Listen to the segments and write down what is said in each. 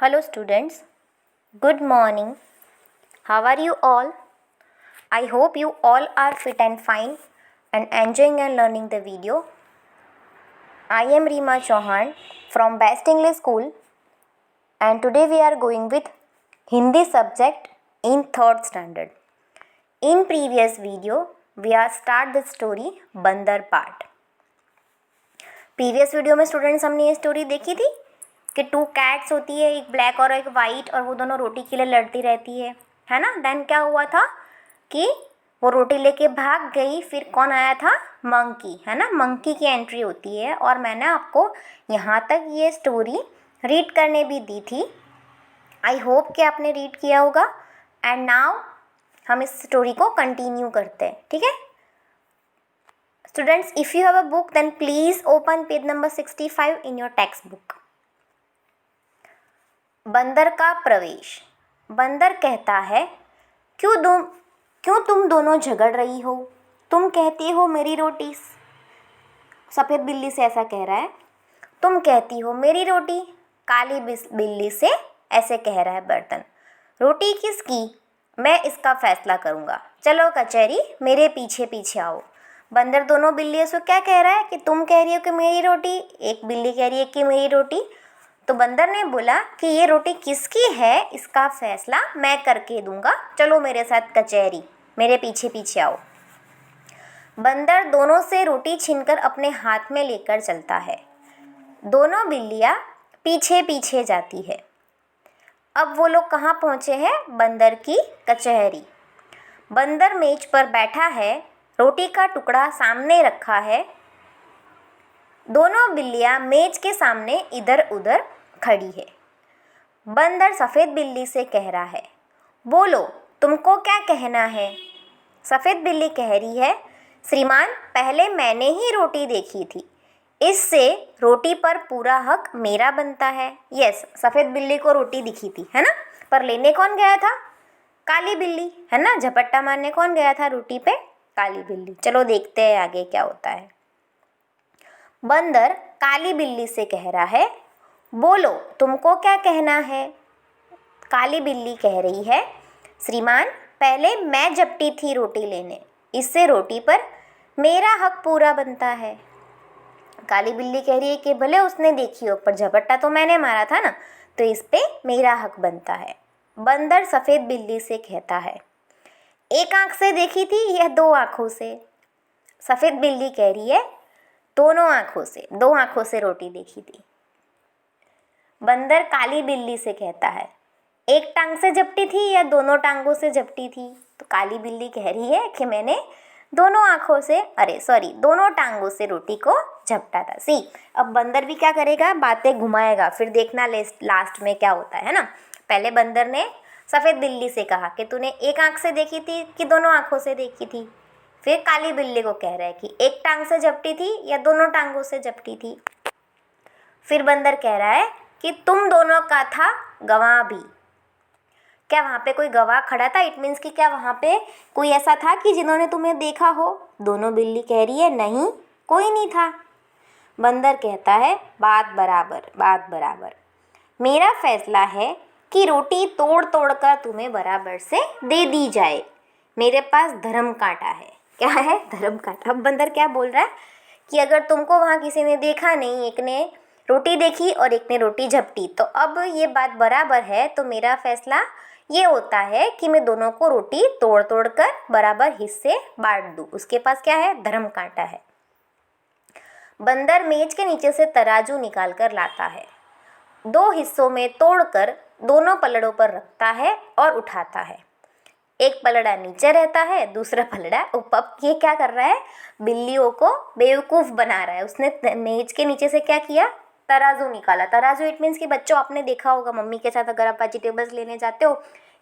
Hello students, good morning. How are you all? I hope you all are fit and fine and enjoying and learning the video. I am Reema Chauhan from Best English School and today we are going with Hindi subject in 3rd standard. In previous video, we are start the story बंदर part. Previous video में students हमने ये story देखी थी कि 2 cats होती है, एक ब्लैक और एक वाइट, और वो दोनों रोटी के लिए लड़ती रहती है ना। देन क्या हुआ था कि वो रोटी लेके भाग गई, फिर कौन आया था? मंकी, है ना। मंकी की एंट्री होती है और मैंने आपको यहाँ तक ये स्टोरी रीड करने भी दी थी। आई होप कि आपने रीड किया होगा। एंड नाउ हम इस स्टोरी को कंटिन्यू करते हैं, ठीक है students. If you have a book then please open page number 65 in your textbook. बंदर का प्रवेश। बंदर कहता है, क्यों तुम दोनों झगड़ रही हो? तुम कहती हो मेरी रोटी। सफ़ेद बिल्ली से ऐसा कह रहा है। तुम कहती हो मेरी रोटी। काली बिल्ली से ऐसे कह रहा है बर्तन। रोटी किसकी? मैं इसका फैसला करूँगा। चलो कचहरी, मेरे पीछे पीछे आओ। बंदर दोनों बिल्लियों से क्या कह रहा है कि तुम कह रही हो कि मेरी रोटी, एक बिल्ली कह रही है कि मेरी रोटी। तो बंदर ने बोला कि ये रोटी किसकी है, इसका फैसला मैं करके दूंगा। चलो मेरे साथ कचहरी, मेरे पीछे पीछे आओ। बंदर दोनों से रोटी छीनकर अपने हाथ में लेकर चलता है। दोनों बिल्लियाँ पीछे पीछे जाती है। अब वो लोग कहाँ पहुँचे हैं? बंदर की कचहरी। बंदर मेज पर बैठा है, रोटी का टुकड़ा सामने रखा है। दोनों बिल्लियाँ मेज के सामने इधर उधर खड़ी है। बंदर सफ़ेद बिल्ली से कह रहा है, बोलो तुमको क्या कहना है? सफ़ेद बिल्ली कह रही है, श्रीमान पहले मैंने ही रोटी देखी थी, इससे रोटी पर पूरा हक मेरा बनता है। यस, सफ़ेद बिल्ली को रोटी दिखी थी, है ना, पर लेने कौन गया था? काली बिल्ली, है ना। झपट्टा मारने कौन गया था रोटी पे? काली बिल्ली। चलो देखते हैं आगे क्या होता है। बंदर काली बिल्ली से कह रहा है, बोलो तुमको क्या कहना है? काली बिल्ली कह रही है, श्रीमान पहले मैं झपटी थी रोटी लेने, इससे रोटी पर मेरा हक पूरा बनता है। काली बिल्ली कह रही है कि भले उसने देखी हो, पर झपट्टा तो मैंने मारा था ना, तो इस पे मेरा हक बनता है। बंदर सफ़ेद बिल्ली से कहता है, एक आँख से देखी थी या 2 आँखों से? सफ़ेद बिल्ली कह रही है, दोनों आँखों से, 2 आँखों से रोटी देखी थी। बंदर काली बिल्ली से कहता है, एक टांग से झपटी थी या दोनों टांगों से झपटी थी? तो काली बिल्ली कह रही है कि मैंने दोनों टांगों से रोटी को झपटा था। सी, अब बंदर भी क्या करेगा? बातें घुमाएगा, फिर देखना लास्ट में क्या होता है ना। पहले बंदर ने सफ़ेद बिल्ली से कहा कि तूने एक आँख से देखी थी कि दोनों आँखों से देखी थी। फिर काली बिल्ली को कह रहा है कि एक टांग से झपटी थी या दोनों टांगों से झपटी थी। फिर बंदर कह रहा है कि तुम दोनों का था गवाह भी। क्या वहाँ पे कोई गवाह खड़ा था? इट मीन्स कि क्या वहाँ पे कोई ऐसा था कि जिन्होंने तुम्हें देखा हो? दोनों बिल्ली कह रही है, नहीं, कोई नहीं था। बंदर कहता है, बात बराबर। मेरा फैसला है कि रोटी तोड़ तोड़ कर तुम्हें बराबर से दे दी जाए। मेरे पास धर्म कांटा है। क्या है? धर्म कांटा। अब बंदर क्या बोल रहा है कि अगर तुमको वहाँ किसी ने देखा नहीं, एक ने रोटी देखी और एक ने रोटी झपटी, तो अब ये बात बराबर है, तो मेरा फैसला ये होता है कि मैं दोनों को रोटी तोड़ तोड़ कर बराबर हिस्से बांट दूँ। उसके पास क्या है? धर्म कांटा है। बंदर मेज के नीचे से तराजू निकाल कर लाता है, 2 हिस्सों में तोड़कर दोनों पलड़ों पर रखता है और उठाता है। एक पलड़ा नीचे रहता है, दूसरा पलड़ा ऊपर। ये क्या कर रहा है? बिल्लियों को बेवकूफ़ बना रहा है। उसने मेज के नीचे से क्या किया? तराजू निकाला। तराजू इट मीन्स कि बच्चों आपने देखा होगा मम्मी के साथ अगर आप वेजिटेबल्स लेने जाते हो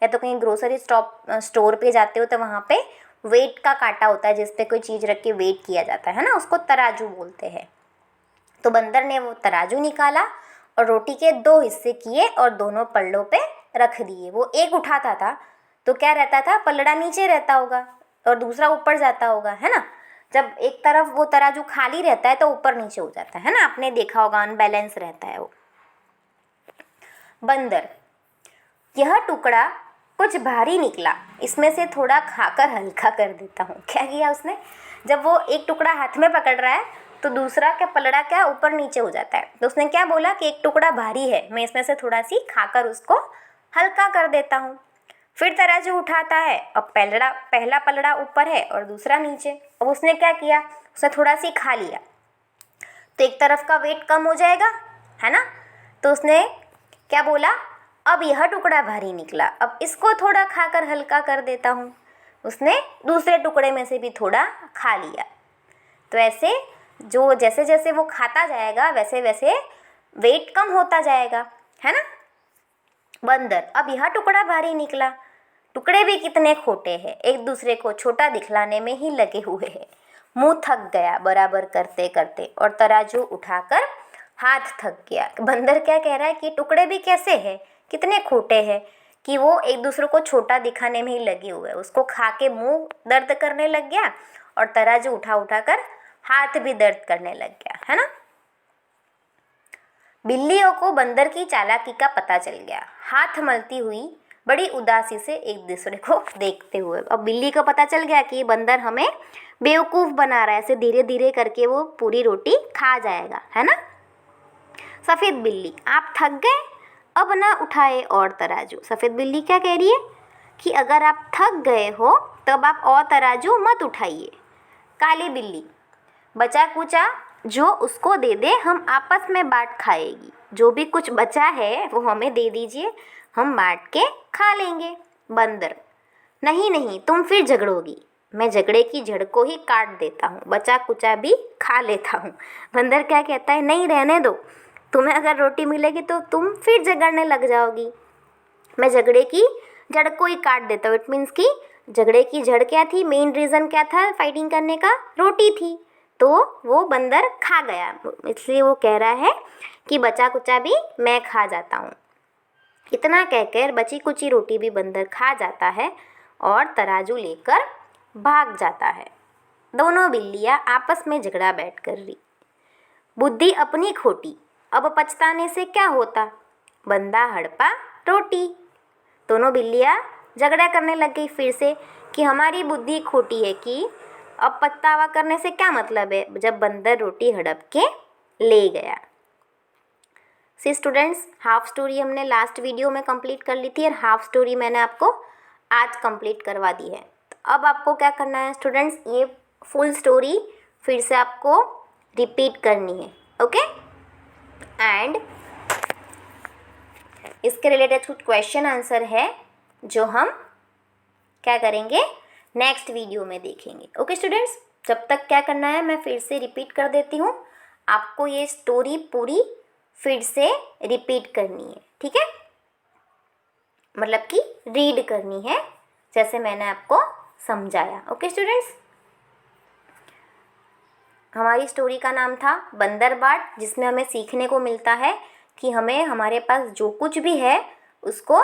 या तो कहीं ग्रोसरी स्टोर पे जाते हो, तो वहाँ पे वेट का कांटा होता है जिस पे कोई चीज़ रख के वेट किया जाता है ना, उसको तराजू बोलते हैं। तो बंदर ने वो तराजू निकाला और रोटी के 2 हिस्से किए और दोनों पल्लों पे रख दिए। वो एक उठाता था तो क्या रहता था? पलड़ा नीचे रहता होगा और दूसरा ऊपर जाता होगा, है ना। जब एक तरफ वो तराजू खाली रहता है तो ऊपर नीचे हो जाता है ना, आपने देखा होगा, अनबैलेंस रहता है वो। बंदर, यह टुकड़ा कुछ भारी निकला, इसमें से थोड़ा खाकर हल्का कर देता हूँ। क्या किया उसने, जब वो एक टुकड़ा हाथ में पकड़ रहा है तो दूसरा क्या पलड़ा क्या ऊपर नीचे हो जाता है, तो उसने क्या बोला कि एक टुकड़ा भारी है, मैं इसमें से थोड़ा सी खाकर उसको हल्का कर देता हूँ। फिर तराजू उठाता है, अब पहला पलड़ा ऊपर है और दूसरा नीचे। अब उसने क्या किया, उसने थोड़ा सी खा लिया तो एक तरफ का वेट कम हो जाएगा, है ना। तो उसने क्या बोला, अब यह टुकड़ा भारी निकला, अब इसको थोड़ा खाकर हल्का कर देता हूँ। उसने दूसरे टुकड़े में से भी थोड़ा खा लिया। तो ऐसे जो जैसे जैसे वो खाता जाएगा वैसे वैसे वेट कम होता जाएगा, है ना। बंदर, अब यह टुकड़ा भारी निकला, टुकड़े भी कितने खोटे हैं, एक दूसरे को छोटा दिखलाने में ही लगे हुए हैं। मुंह थक गया बराबर करते करते और तराजू उठाकर हाथ थक गया। बंदर क्या कह रहा है कि टुकड़े भी कैसे हैं, कितने खोटे हैं कि वो एक दूसरे को छोटा दिखाने में ही लगे हुए हैं। उसको खा के मुंह दर्द करने लग गया और तराजू उठा कर हाथ भी दर्द करने लग गया, है ना। बिल्लियों को बंदर की चालाकी का पता चल गया, हाथ मलती हुई बड़ी उदासी से एक दूसरे को देखते हुए। अब बिल्ली को पता चल गया कि बंदर हमें बेवकूफ़ बना रहा है, ऐसे धीरे धीरे करके वो पूरी रोटी खा जाएगा, है ना। सफ़ेद बिल्ली, आप थक गए, अब ना उठाए और तराजू। सफ़ेद बिल्ली क्या कह रही है कि अगर आप थक गए हो तब आप और तराजू मत उठाइए। काली बिल्ली, बचा कुचा जो उसको दे दे, हम आपस में बांट खाएगी, जो भी कुछ बचा है वो हमें दे दीजिए, हम बांट के खा लेंगे। बंदर, नहीं नहीं तुम फिर झगड़ोगी, मैं झगड़े की जड़ को ही काट देता हूँ, बचा कुचा भी खा लेता हूँ। बंदर क्या कहता है, नहीं रहने दो, तुम्हें अगर रोटी मिलेगी तो तुम फिर झगड़ने लग जाओगी, मैं झगड़े की जड़ को ही काट देता हूँ। इट मीन्स कि झगड़े की जड़ क्या थी, मेन रीज़न क्या था फाइटिंग करने का, रोटी थी, तो वो बंदर खा गया, इसलिए वो कह रहा है कि बचा कुचा भी मैं खा जाता हूँ। इतना कहकर बची कुची रोटी भी बंदर खा जाता है और तराजू लेकर भाग जाता है। दोनों बिल्लियाँ आपस में झगड़ा बैठ कर रही, बुद्धि अपनी खोटी, अब पछताने से क्या होता, बंदा हड़पा रोटी। दोनों बिल्लियाँ झगड़ा करने लग गई फिर से कि हमारी बुद्धि खोटी है कि अब पछतावा करने से क्या मतलब है, जब बंदर रोटी हड़प के ले गया। सी स्टूडेंट्स, हाफ स्टोरी हमने लास्ट वीडियो में कंप्लीट कर ली थी और हाफ स्टोरी मैंने आपको आज कंप्लीट करवा दी है। तो अब आपको क्या करना है स्टूडेंट्स, ये फुल स्टोरी फिर से आपको रिपीट करनी है, ओके। एंड इसके रिलेटेड कुछ क्वेश्चन आंसर है जो हम क्या करेंगे, नेक्स्ट वीडियो में देखेंगे, ओके स्टूडेंट्स। जब तक क्या करना है मैं फिर से रिपीट कर देती हूँ, आपको ये स्टोरी पूरी फिर से रिपीट करनी है, ठीक है, मतलब कि रीड करनी है जैसे मैंने आपको समझाया, ओके स्टूडेंट्स। हमारी स्टोरी का नाम था बंदर बाट, जिसमें हमें सीखने को मिलता है कि हमें हमारे पास जो कुछ भी है उसको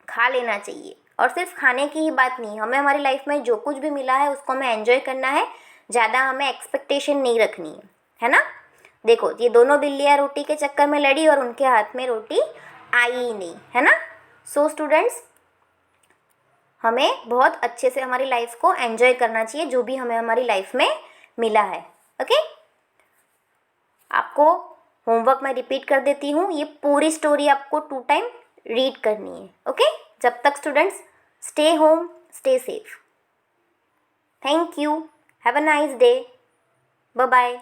खा लेना चाहिए, और सिर्फ खाने की ही बात नहीं, हमें हमारी लाइफ में जो कुछ भी मिला है उसको हमें एंजॉय करना है, ज़्यादा हमें एक्सपेक्टेशन नहीं रखनी है ना। देखो ये दोनों बिल्लियाँ रोटी के चक्कर में लड़ी और उनके हाथ में रोटी आई ही नहीं, है ना। सो स्टूडेंट्स, हमें बहुत अच्छे से हमारी लाइफ को एंजॉय करना चाहिए, जो भी हमें हमारी लाइफ में मिला है, ओके। आपको होमवर्क में रिपीट कर देती हूँ, ये पूरी स्टोरी आपको 2 टाइम रीड करनी है, ओके। जब तक students, stay home, stay safe. Thank you, have a nice day, bye bye.